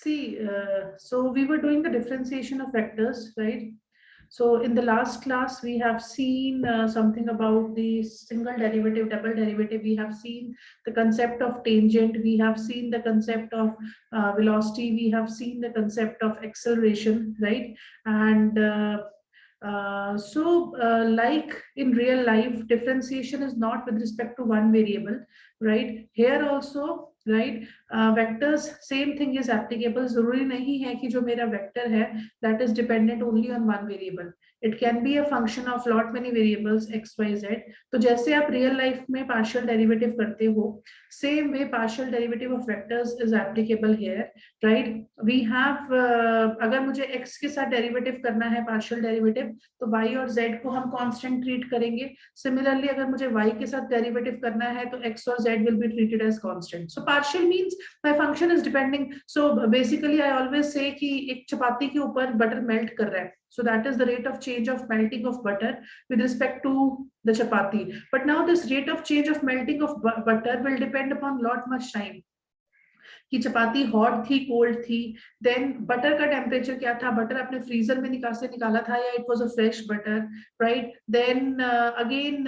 See, so we were doing the differentiation of vectors, right? So in the last class, we have seen something about the single derivative, double derivative. We have seen the concept of tangent. We have seen the concept of velocity. We have seen the concept of acceleration, right? And like in real life, differentiation is not with respect to one variable, right? Here also, right? Vectors, same thing is applicable. जरूरी नहीं है कि जो मेरा vector है, that is dependent only on one variable. It can be a function of lot many variables x, y, z. तो जैसे आप real life में partial derivative करते हो, same way partial derivative of vectors is applicable here, right? We have अगर मुझे x के साथ derivative करना है partial derivative, तो y और z को हम कांस्टेंट ट्रीट करेंगे. सिमिलरली अगर मुझे y के साथ डेरिवेटिव करना है तो x और z will be treated as constant. So partial means my function is depending. So basically I always say कि एक चपाती के ऊपर बटर मेल्ट कर रहा है, so that is the rate of change of melting of butter with respect to the chapati. But now this rate of change of melting of butter will depend upon lot much time. कि chapati hot थी, cold थी, then butter का temperature क्या था, butter अपने freezer में निकाला था या it was a fresh butter, right? Then again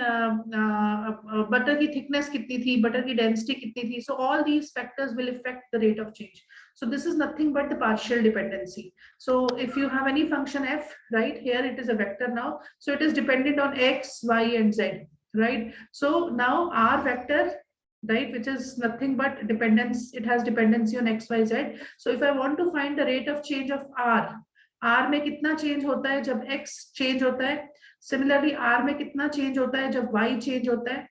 butter की थिकनेस कितनी थी, बटर की डेंसिटी कितनी थी. So all these factors will effect the rate of change. So this is nothing but the partial dependency. So if you have any function f, right, here it is a vector now, so it is dependent on x, y and z, right? So now our vector, right, which is nothing but dependence, it has dependency on x, y, z. So if I want to find the rate of change of r में कितना change होता है जब x change होता है, similarly r में कितना change होता है जब y चेंज होता है,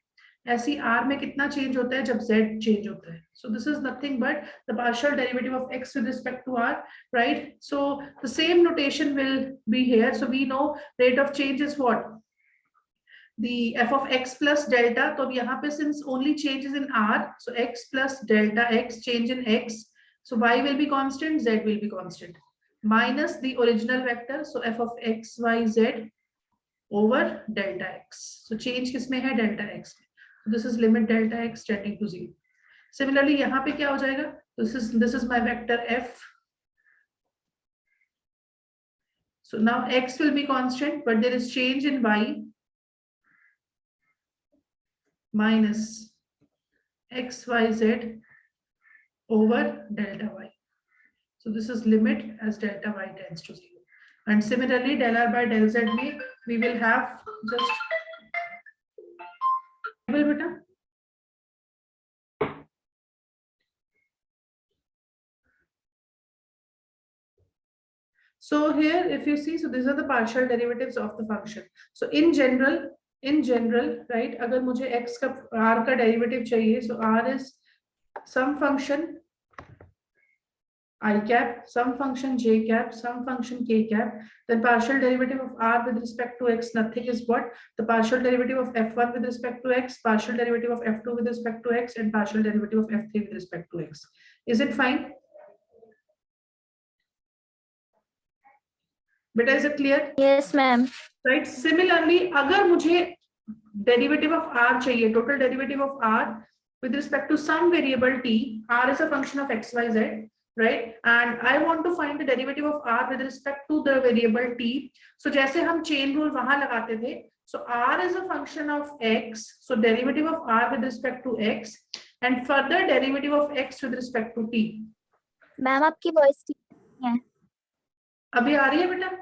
ऐसी r में कितना चेंज होता है जब z चेंज होता है. So this is nothing but the partial derivative of x with respect to r, right? So the same notation will be here. So we know rate of change is what? The f of x plus delta. तो यहाँ पे since only changes in r, so x plus delta x, change in x, so y will be constant, z will be constant, minus the original vector, so f of x, y, z over delta x. So change किसमें है? delta x. So this is limit delta x tending to 0. Similarly यहाँ पे क्या हो जाएगा? This is my vector f. So now x will be constant, but there is change in y, minus x, y, z over delta y. So this is limit as delta y tends to 0. And similarly del r by del z में we will have just beta. So here if you see, so these are the partial derivatives of the function. So in general, right, अगर मुझे x का r का derivative चाहिए, so r is some function I cap, some function j cap, some function k cap. Then partial derivative of r with respect to x, nothing is what? The partial derivative of f1 with respect to x, partial derivative of f2 with respect to x, and partial derivative of f3 with respect to x. Is it fine? Beta, is it clear? Yes, ma'am. Right. Similarly, अगर मुझे derivative of r चाहिए, total derivative of r with respect to some variable t, r is a function of x, y, z, right? And I want to find the derivative of r with respect to the variable t. So जैसे हम chain rule वहां लगाते थे, so r is a function of x, so derivative of r with respect to x, and further derivative of x with respect to t. Ma'am आपकी voice ठीक है? अभी आ रही है बेटा?